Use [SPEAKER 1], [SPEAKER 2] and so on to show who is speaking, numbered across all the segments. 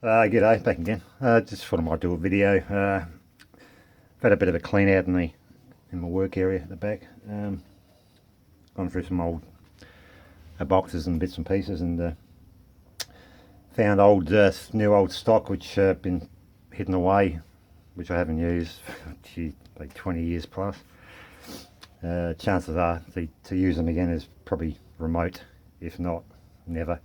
[SPEAKER 1] G'day, back again. Just thought I might do a video. I've had a bit of a clean out in my work area at the back. Gone through some old boxes and bits and pieces, and found new old stock which been hidden away, which I haven't used for like 20 years plus. Chances are to use them again is probably remote, if not never.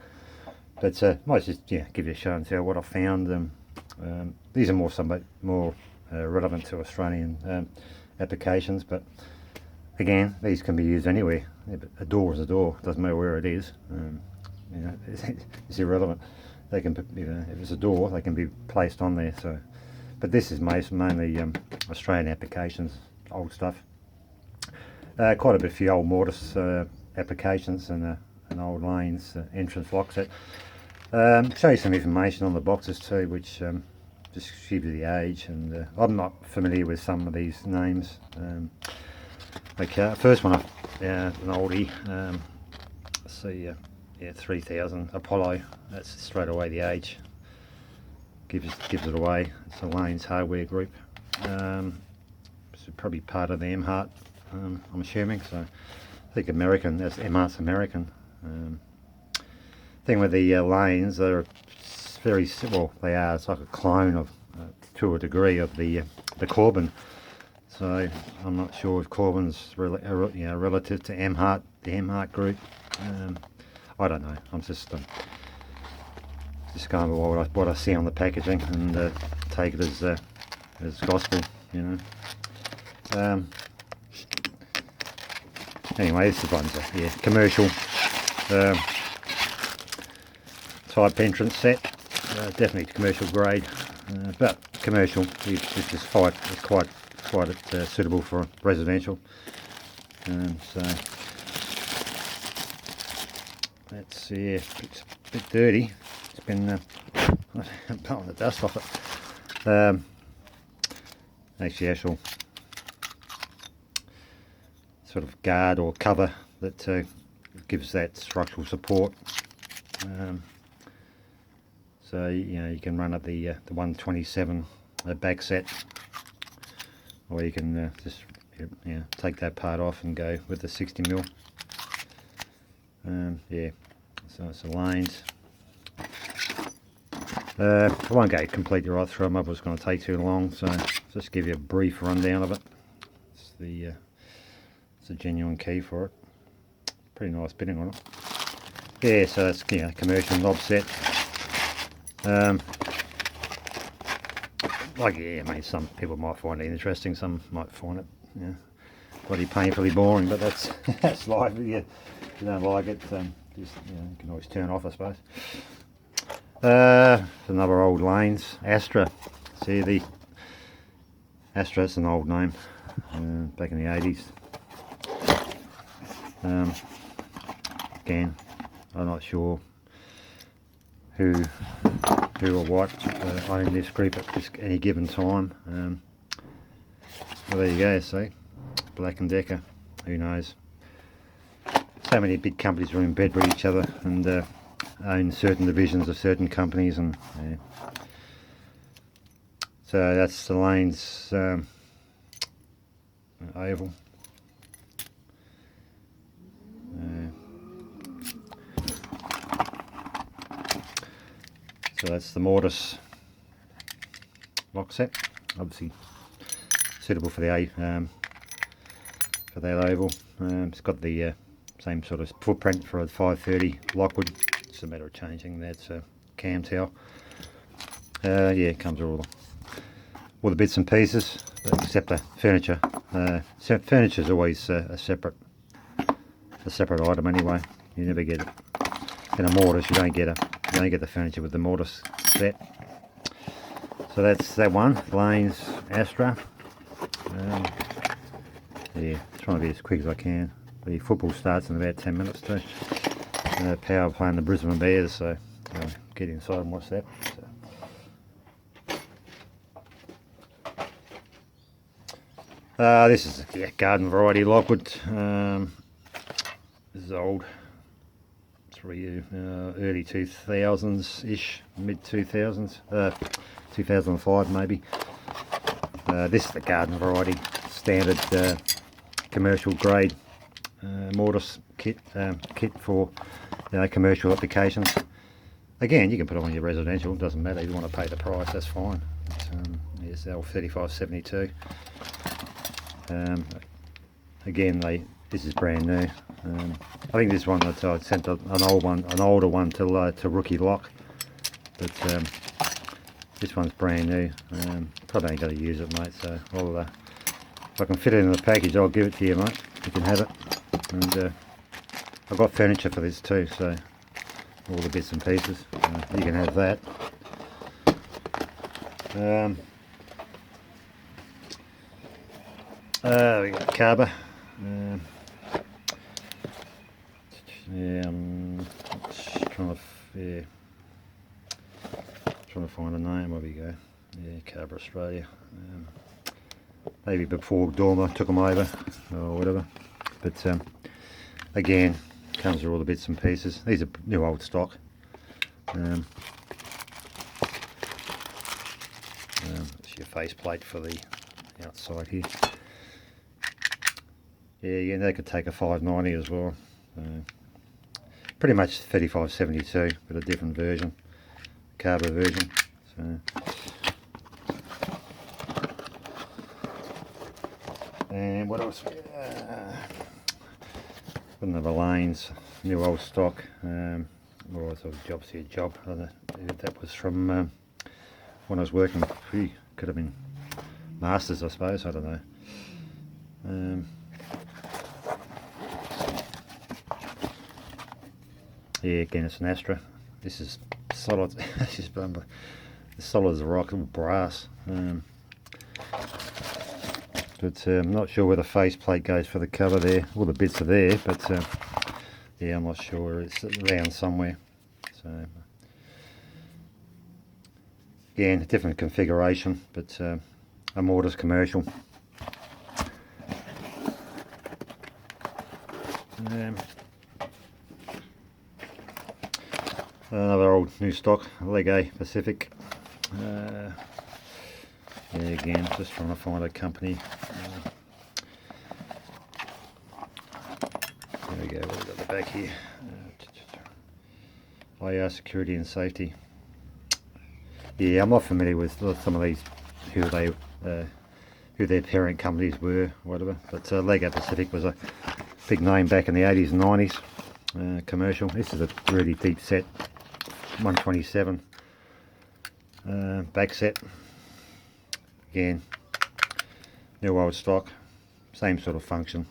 [SPEAKER 1] But might just give you a show and tell what I found. These are more relevant to Australian applications, but again, these can be used anywhere. Yeah, but a door is a door; doesn't matter where it is. It's irrelevant. They can, if it's a door, they can be placed on there. So, but this is mainly Australian applications, old stuff. Quite a few old mortise applications and an old lanes entrance lock set. Show you some information on the boxes too, which just gives you the age, and I'm not familiar with some of these names. Okay, first one, an oldie. Let's see, 3000 Apollo. That's straight away the age. Gives it away. It's a Lanes Hardware Group. It's probably part of the M-Heart, I'm assuming. So I think American. That's M-Heart's American. Thing with the lanes, they're very well. They are. It's like a clone of, to a degree, of the Corbin. So I'm not sure if Corbin's relative to M-Heart, the M-Heart group. I don't know. I'm just going with what I see on the packaging and take it as gospel, Anyway, this is one, commercial type entrance set. Definitely commercial grade, but commercial. This is quite suitable for residential. So that's it's a bit dirty. It's been blowing the dust off it. Actual sort of guard or cover that gives that structural support. So you can run at the 127 back set, or you can just take that part off and go with the 60mm. So it's the lanes. I won't go completely right through them. I was going to take too long, so just give you a brief rundown of it. It's a genuine key for it. Pretty nice bitting on it. So it's commercial knob set. Some people might find it interesting, some might find it bloody painfully boring, but that's that's life. If you don't like it, you can always turn off, I suppose. Another old lanes, Astra. See, the Astra's an old name, back in the 80s. Again, I'm not sure who or what own this group at any given time. Well, there you go. See, Black and Decker. Who knows? So many big companies are in bed with each other and own certain divisions of certain companies, and so that's the lanes oval. So that's the mortise lock set, obviously suitable for the for that oval. It's got the same sort of footprint for a 530 Lockwood. It's a matter of changing that cam towel. It comes with all the bits and pieces, except the furniture. Furniture is always a separate item anyway. You never get it in a mortise. You don't get the furniture with the mortise set. So that's that one, Lanes Astra. Trying to be as quick as I can. The football starts in about 10 minutes too. Power playing the Brisbane Bears, so I'll get inside and watch that. This is garden variety Lockwood. This is old. It's probably early 2000s ish, mid 2000s, 2005 maybe. This is the garden variety, standard commercial grade mortise kit for commercial applications. Again, you can put it on your residential, doesn't matter. If you want to pay the price, that's fine. Here's L3572. Again, this is brand new. I think this one that I sent an older one to Rookie Lock, but this one's brand new. Probably ain't going to use it, mate. So if I can fit it in the package, I'll give it to you, mate. You can have it. And I've got furniture for this too, so all the bits and pieces. You can have that. We got Carver. Trying to find a name. Where we go? Yeah, Carver Australia. Maybe before Dormer took them over or whatever. But again, comes with all the bits and pieces. These are new old stock. It's your faceplate for the outside here. Yeah, they could take a 590 as well. Pretty much 3572, but a different version, Carver version. So, and what else? Another Lanes, new old stock. Or sort of obviously a job. I don't know if that was from when I was working. Could have been Masters, I suppose. I don't know. Yeah, again, it's an Astra. This is solid. This is solid as a rock, all brass. But I'm not sure where the faceplate goes for the cover there. All the bits are there, but yeah, I'm not sure. It's around somewhere. So again, different configuration, but a mortise commercial. Another old new stock, Lego Pacific. Yeah, again, just trying to find a company. There we go, we've got the back here. IR Security and Safety. Yeah, I'm not familiar with some of these, who their parent companies were, whatever. But Lego Pacific was a big name back in the 80s and 90s. Commercial. This is a really deep set, 127 back set. Again, new old stock, same sort of function,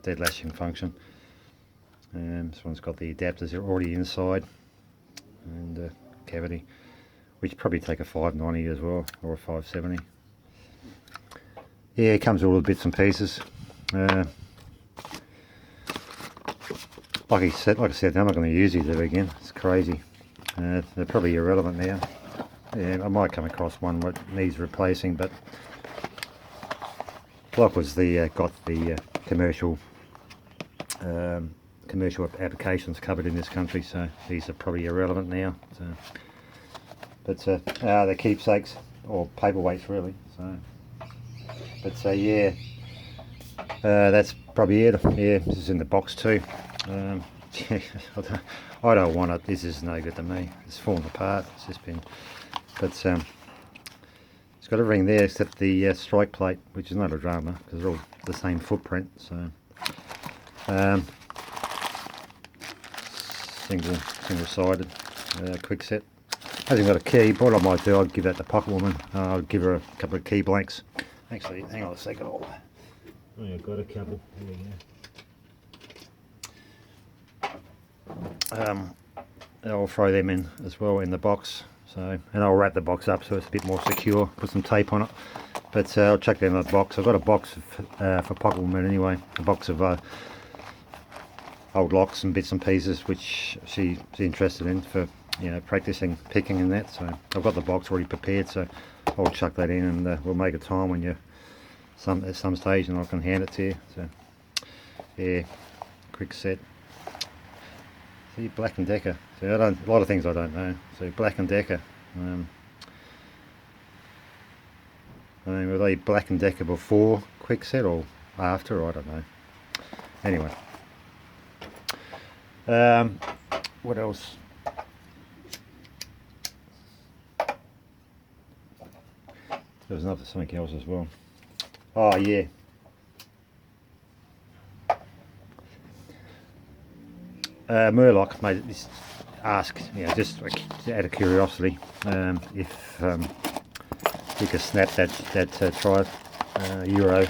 [SPEAKER 1] dead lashing function. This one's got the adapters already inside, and cavity, which probably take a 590 as well, or a 570. Yeah, it comes with all the bits and pieces. Like I said, I'm not going to use these ever again. It's crazy. They're probably irrelevant now. Yeah, I might come across one that needs replacing, but like was got the commercial applications covered in this country, so these are probably irrelevant now. So, but they're keepsakes or paperweights really. So, but yeah, that's probably it. Yeah, this is in the box too. I don't want it. This is no good to me. It's falling apart. It's just been, but it's got everything there except the strike plate, which is not a drama because they're all the same footprint. So single-sided quick set. Hasn't got a key. What I might do, I'd give that to Pocket Woman. I'll give her a couple of key blanks. Actually, hang on a second. Oh, I've got a couple. Here we go. I'll throw them in as well in the box, so, and I'll wrap the box up so it's a bit more secure, put some tape on it, but I'll chuck them in the box. I've got a box for Pocket Woman anyway, a box of old locks and bits and pieces which she's interested in for, you know, practicing picking and that, so I've got the box already prepared, so I'll chuck that in, and we'll make a time when you're at some stage and I can hand it to you. So yeah, quick set. See, Black & Decker. See, a lot of things I don't know. So Black & Decker. I mean, were they Black & Decker before Quickset or after? I don't know. Anyway. What else? There was something else as well. Oh yeah. Murloc made this ask, just like out of curiosity, if you could snap that tri Euro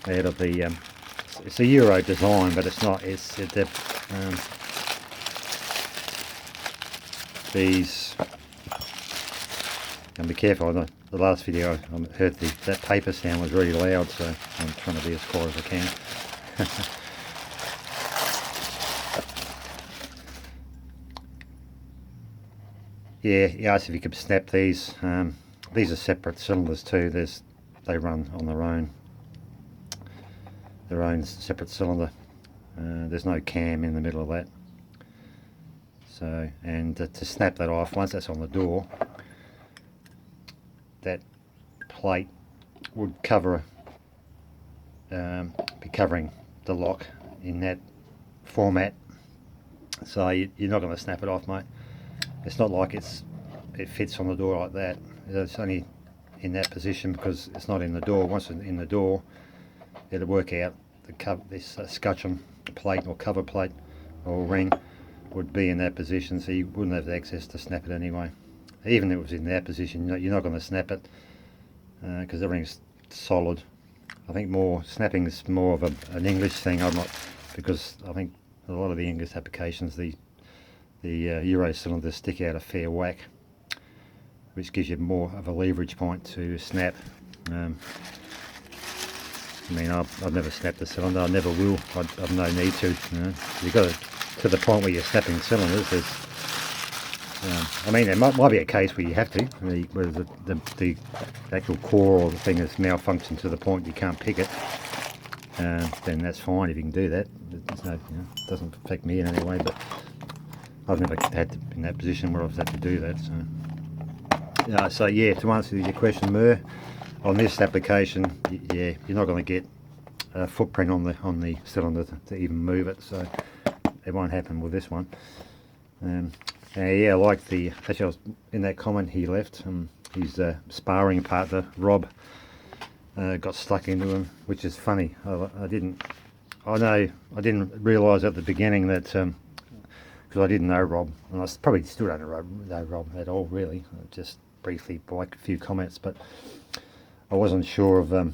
[SPEAKER 1] out of the. It's a Euro design, but it's not. It's these. And be careful. On the last video, I heard that paper sound was really loud, so I'm trying to be as quiet as I can. Yeah, he asked if you could snap these. These are separate cylinders too. They run on their own separate cylinder. There's no cam in the middle of that. So, and to snap that off, once that's on the door, that plate would be covering the lock in that format. So you're not going to snap it off, mate. It's not like it fits on the door like that. It's only in that position because it's not in the door. Once it's in the door, it'll work out this scutcheon plate or cover plate or ring would be in that position, so you wouldn't have access to snap it anyway. Even if it was in that position, you're not going to snap it because everything's solid. I think snapping is more of an English thing. Because I think a lot of the English applications, the Euro cylinders stick out a fair whack, which gives you more of a leverage point to snap. I mean, I've never snapped a cylinder. I never will. I've no need to. You've got to the point where you're snapping cylinders. I mean, there might be a case where you have to, where the actual core or the thing has malfunctioned to the point you can't pick it. Then that's fine if you can do that. There's no, it doesn't affect me in any way. But I've never had to be in that position where I've had to do that. So yeah, to answer your question, Mer, on this application, yeah, you're not going to get a footprint on the cylinder to even move it. So it won't happen with this one. Yeah, I like actually I was in that comment he left, his sparring partner, Rob, got stuck into him, which is funny. I didn't realise at the beginning that, because I didn't know Rob, and I probably still don't know Rob at all really, just briefly like a few comments, but I wasn't sure of, I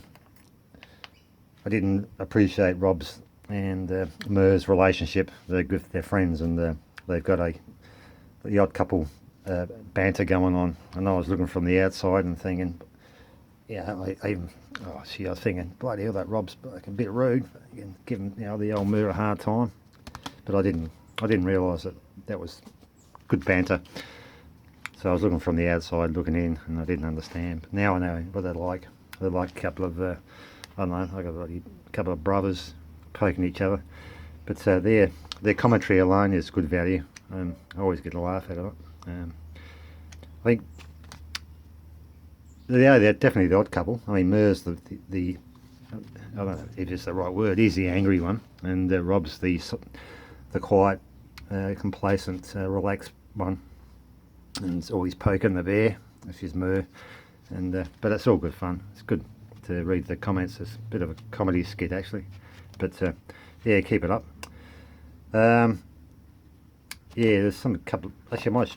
[SPEAKER 1] didn't appreciate Rob's and Mer's relationship. They're good, they're friends, and they've got the odd couple banter going on, and I was looking from the outside and thinking, I was thinking, bloody hell, that Rob's like a bit rude, and giving the old Mer a hard time, but I didn't realise that was good banter. So I was looking from the outside, looking in, and I didn't understand. But now I know what they're like. They're like a couple of, I don't know, like a couple of brothers poking each other. But their commentary alone is good value. I always get a laugh out of it. I think they're definitely the odd couple. I mean, Mer's the I don't know if it's the right word. He's the angry one, and Rob's the quiet, complacent, relaxed one, and it's always poking the bear, which is Mer. And but it's all good fun. It's good to read the comments. It's a bit of a comedy skit actually, but yeah, keep it up. Yeah, there's couple. Actually,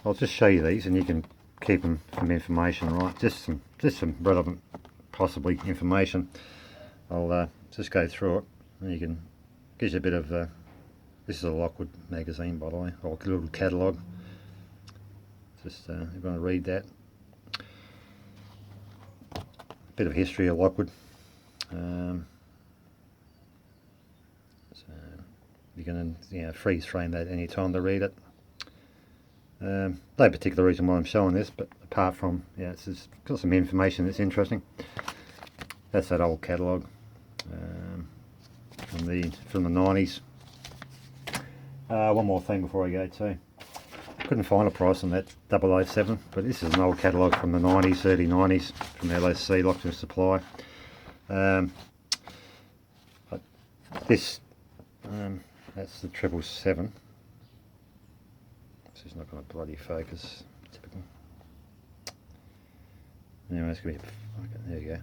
[SPEAKER 1] I'll just show you these, and you can keep them from information, right? Just some relevant, possibly information. I'll just go through it, and you can gives you a bit of. This is a Lockwood magazine, by the way, or a little catalogue. Just you're going to read that. Bit of history of Lockwood. So you can freeze frame that any time to read it. No particular reason why I'm showing this, but apart from it's just got some information that's interesting. That's that old catalogue from the 90s. One more thing before I go too. Couldn't find a price on that 007, but this is an old catalogue from the 90s, early 90s, from LSC, Locksmith Supply. This, that's the 777. This is not going to bloody focus. Typical. Anyway, it's going to be. Okay, there you go.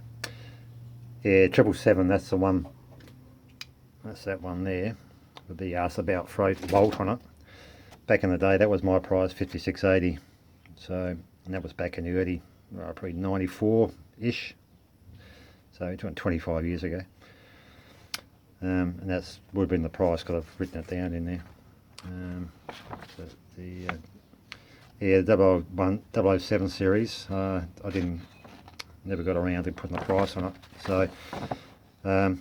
[SPEAKER 1] Yeah, 777. That's the one. That's that one there, with the arse about freight bolt on it. Back in the day, that was my price, 56.80. So, and that was back in the early, probably 94-ish. So 25 years ago. And that's would have been the price because I've written it down in there. So the 007 series. I never got around to putting the price on it. So I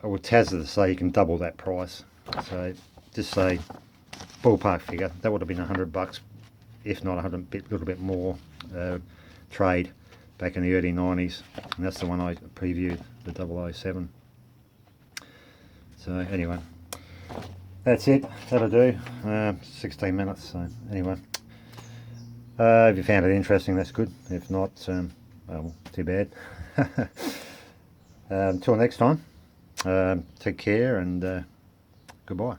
[SPEAKER 1] would hazard to say you can double that price. So just say ballpark figure, that would have been $100, if not a little bit more trade back in the early 90s, and that's the one I previewed, the 007. So anyway, that's it, that'll do. 16 minutes, so anyway, if you found it interesting, that's good. If not, well, too bad. Until next time, take care and goodbye.